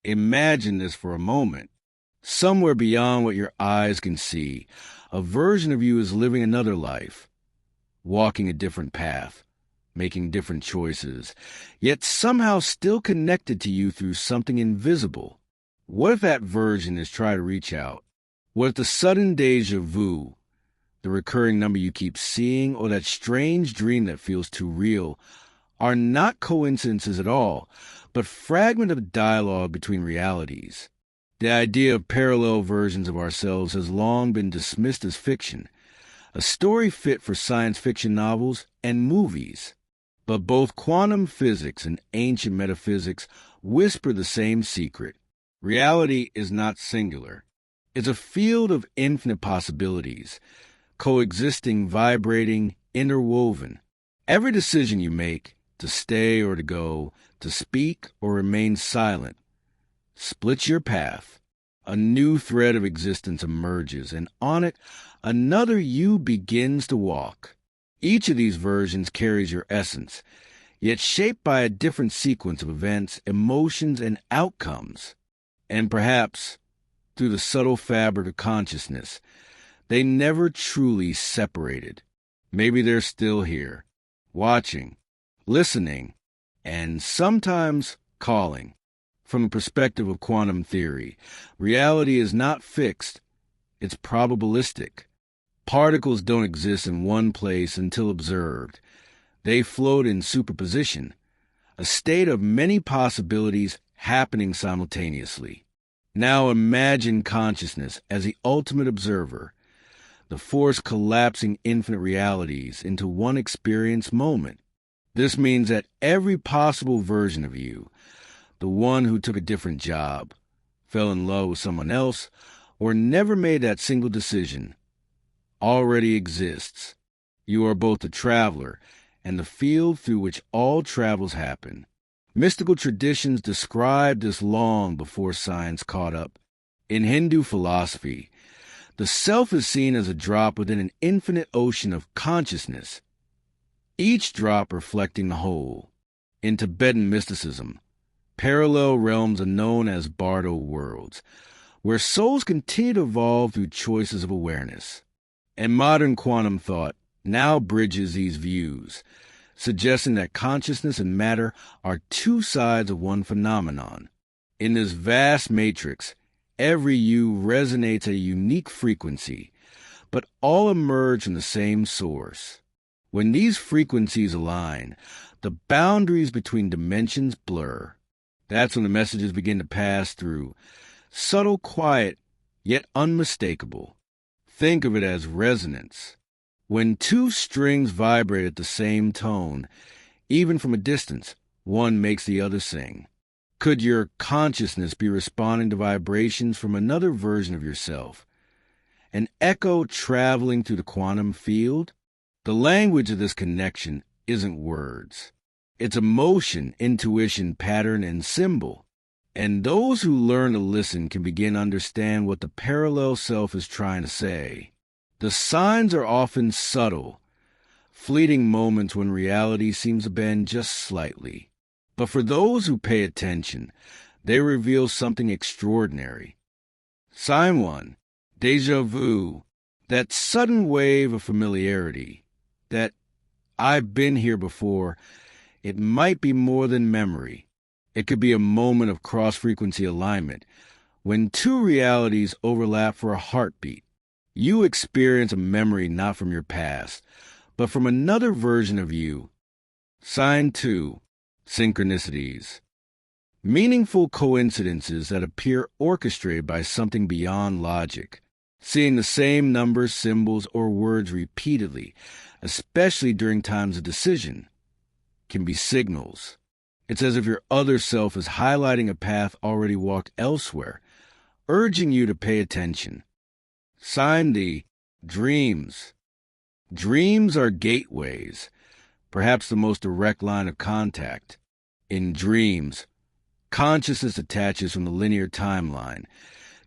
Imagine this for a moment. Somewhere beyond what your eyes can see, a version of you is living another life, walking a different path, making different choices, yet somehow still connected to you through something invisible. What if that version is trying to reach out? What if the sudden deja vu, the recurring number you keep seeing, or that strange dream that feels too real, are not coincidences at all, but fragments of dialogue between realities? The idea of parallel versions of ourselves has long been dismissed as fiction, a story fit for science fiction novels and movies. But both quantum physics and ancient metaphysics whisper the same secret. Reality is not singular. It's a field of infinite possibilities, coexisting, vibrating, interwoven. Every decision you make, to stay or to go, to speak or remain silent, splits your path. A new thread of existence emerges, and on it, another you begins to walk. Each of these versions carries your essence, yet shaped by a different sequence of events, emotions, and outcomes. And perhaps, through the subtle fabric of consciousness, they never truly separated. Maybe they're still here, watching, listening, and sometimes calling. From the perspective of quantum theory, reality is not fixed, it's probabilistic. Particles don't exist in one place until observed. They float in superposition, a state of many possibilities happening simultaneously. Now imagine consciousness as the ultimate observer, the force collapsing infinite realities into one experience moment. This means that every possible version of you, the one who took a different job, fell in love with someone else, or never made that single decision, already exists. You are both the traveler and the field through which all travels happen. Mystical traditions described this long before science caught up. In Hindu philosophy, the self is seen as a drop within an infinite ocean of consciousness, each drop reflecting the whole. In Tibetan mysticism, parallel realms are known as bardo worlds, where souls continue to evolve through choices of awareness. And modern quantum thought now bridges these views, suggesting that consciousness and matter are two sides of one phenomenon. In this vast matrix, every you resonates at a unique frequency, but all emerge from the same source. When these frequencies align, the boundaries between dimensions blur. That's when the messages begin to pass through, subtle, quiet, yet unmistakable. Think of it as resonance. When two strings vibrate at the same tone, even from a distance, one makes the other sing. Could your consciousness be responding to vibrations from another version of yourself? An echo traveling through the quantum field? The language of this connection isn't words. It's emotion, intuition, pattern, and symbol. And those who learn to listen can begin to understand what the parallel self is trying to say. The signs are often subtle, fleeting moments when reality seems to bend just slightly. But for those who pay attention, they reveal something extraordinary. Sign 1, déjà vu, that sudden wave of familiarity, that I've been here before. It might be more than memory. It could be a moment of cross-frequency alignment, when two realities overlap for a heartbeat. You experience a memory not from your past, but from another version of you. Sign 2, Synchronicities. Meaningful coincidences that appear orchestrated by something beyond logic. Seeing the same numbers, symbols, or words repeatedly, especially during times of decision, can be signals. It's as if your other self is highlighting a path already walked elsewhere, urging you to pay attention. Sign D, dreams. Dreams are gateways, perhaps the most direct line of contact. In dreams, consciousness attaches from the linear timeline,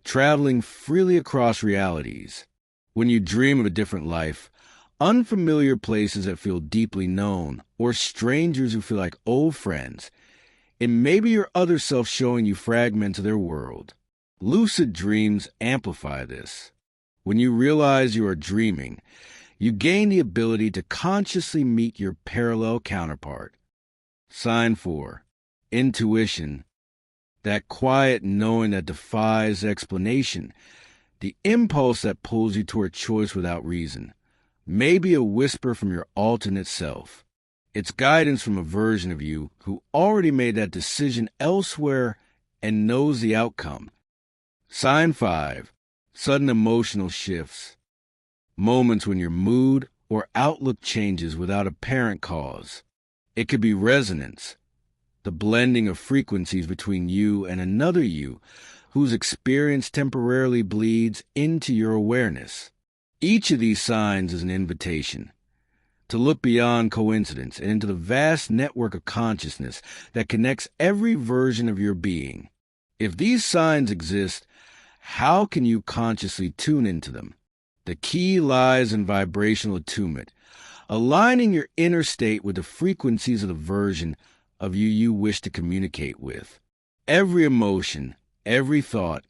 traveling freely across realities. When you dream of a different life, unfamiliar places that feel deeply known, or strangers who feel like old friends, It may be your other self showing you fragments of their world. Lucid dreams amplify this. When you realize you are dreaming, you gain the ability to consciously meet your parallel counterpart. Sign 4. Intuition. That quiet knowing that defies explanation. The impulse that pulls you toward choice without reason. May be a whisper from your alternate self. It's guidance from a version of you who already made that decision elsewhere and knows the outcome. Sign 5. Sudden emotional shifts. Moments when your mood or outlook changes without apparent cause. It could be resonance, the blending of frequencies between you and another you whose experience temporarily bleeds into your awareness. Each of these signs is an invitation to look beyond coincidence and into the vast network of consciousness that connects every version of your being. If these signs exist, how can you consciously tune into them? The key lies in vibrational attunement, aligning your inner state with the frequencies of the version of you wish to communicate with. Every emotion, every thought,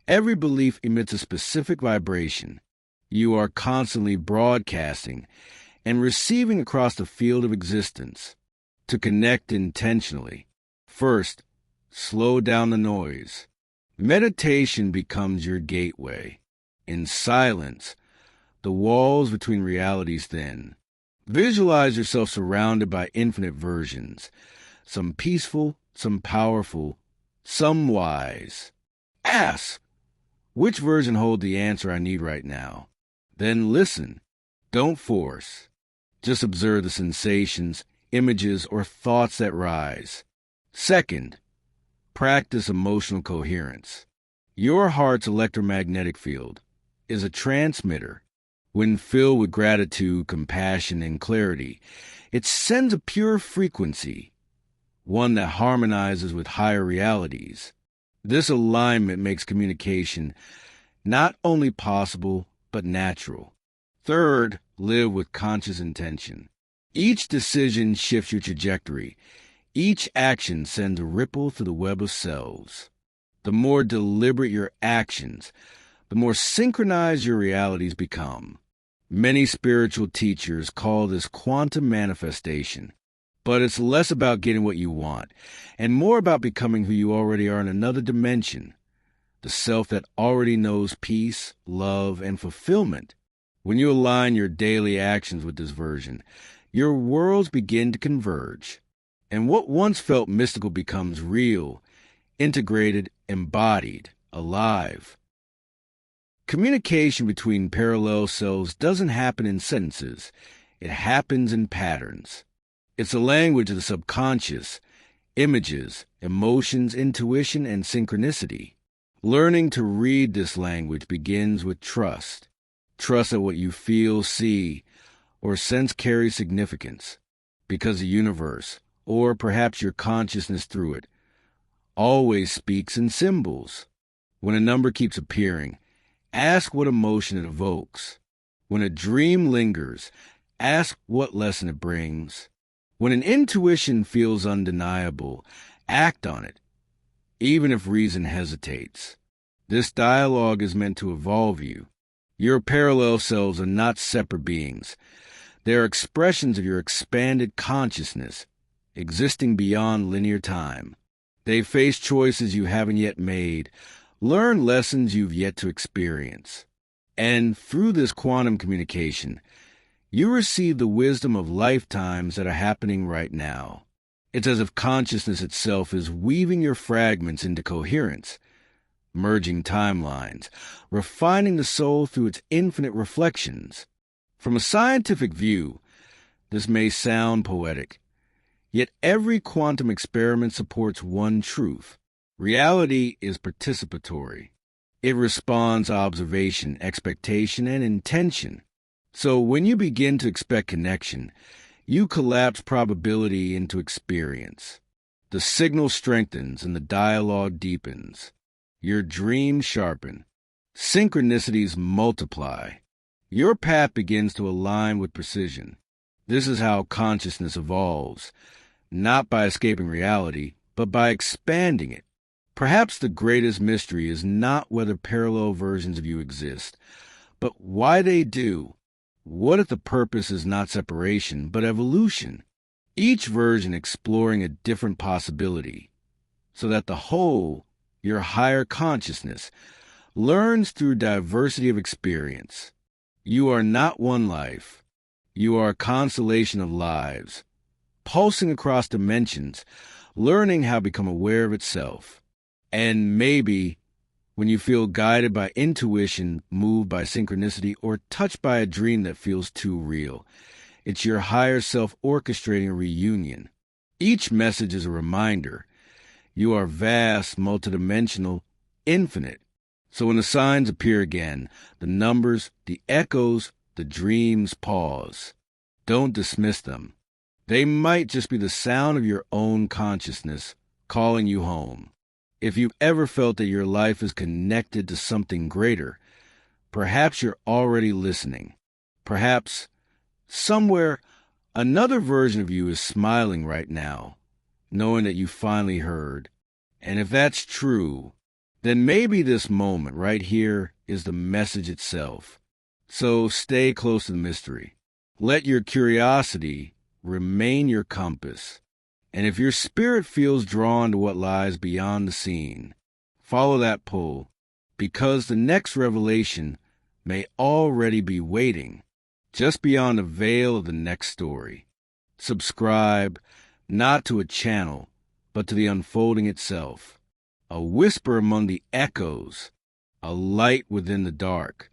every belief emits a specific vibration. You are constantly broadcasting and receiving across the field of existence. To connect intentionally, first, slow down the noise. Meditation becomes your gateway. In silence, the walls between realities thin. Visualize yourself surrounded by infinite versions, some peaceful, some powerful, some wise. Ask, which version holds the answer I need right now? Then listen. Don't force. Just observe the sensations, images, or thoughts that rise. Second, practice emotional coherence. Your heart's electromagnetic field is a transmitter. When filled with gratitude, compassion, and clarity, it sends a pure frequency, one that harmonizes with higher realities. This alignment makes communication not only possible, but natural. Third, live with conscious intention. Each decision shifts your trajectory. Each action sends a ripple through the web of selves. The more deliberate your actions, the more synchronized your realities become. Many spiritual teachers call this quantum manifestation, but it's less about getting what you want and more about becoming who you already are in another dimension, the self that already knows peace, love, and fulfillment. When you align your daily actions with this version, your worlds begin to converge, and what once felt mystical becomes real, integrated, embodied, alive. Communication between parallel selves doesn't happen in sentences. It happens in patterns. It's a language of the subconscious, images, emotions, intuition, and synchronicity. Learning to read this language begins with trust. Trust that what you feel, see, or sense carries significance, because the universe, or perhaps your consciousness through it, always speaks in symbols. When a number keeps appearing, ask what emotion it evokes. When a dream lingers, ask what lesson it brings. When an intuition feels undeniable, act on it, even if reason hesitates. This dialogue is meant to evolve you. Your parallel selves are not separate beings. They are expressions of your expanded consciousness, existing beyond linear time. They face choices you haven't yet made, learn lessons you've yet to experience. And through this quantum communication, you receive the wisdom of lifetimes that are happening right now. It's as if consciousness itself is weaving your fragments into coherence, merging timelines, refining the soul through its infinite reflections. From a scientific view, this may sound poetic, yet every quantum experiment supports one truth. Reality is participatory. It responds to observation, expectation, and intention. So when you begin to expect connection, you collapse probability into experience. The signal strengthens and the dialogue deepens. Your dreams sharpen. Synchronicities multiply. Your path begins to align with precision. This is how consciousness evolves, not by escaping reality, but by expanding it. Perhaps the greatest mystery is not whether parallel versions of you exist, but why they do. What if the purpose is not separation, but evolution? Each version exploring a different possibility, so that the whole, your higher consciousness, learns through diversity of experience. You are not one life. You are a constellation of lives, pulsing across dimensions, learning how to become aware of itself. And maybe when you feel guided by intuition, moved by synchronicity, or touched by a dream that feels too real, it's your higher self orchestrating a reunion. Each message is a reminder. You are vast, multidimensional, infinite. So when the signs appear again, the numbers, the echoes, the dreams pause. Don't dismiss them. They might just be the sound of your own consciousness calling you home. If you've ever felt that your life is connected to something greater, perhaps you're already listening. Perhaps somewhere another version of you is smiling right now, knowing that you finally heard. And if that's true, then maybe this moment right here is the message itself. So stay close to the mystery. Let your curiosity remain your compass. And if your spirit feels drawn to what lies beyond the scene, follow that pull, because the next revelation may already be waiting just beyond the veil of the next story. Subscribe not to a channel, but to the unfolding itself. A whisper among the echoes, a light within the dark.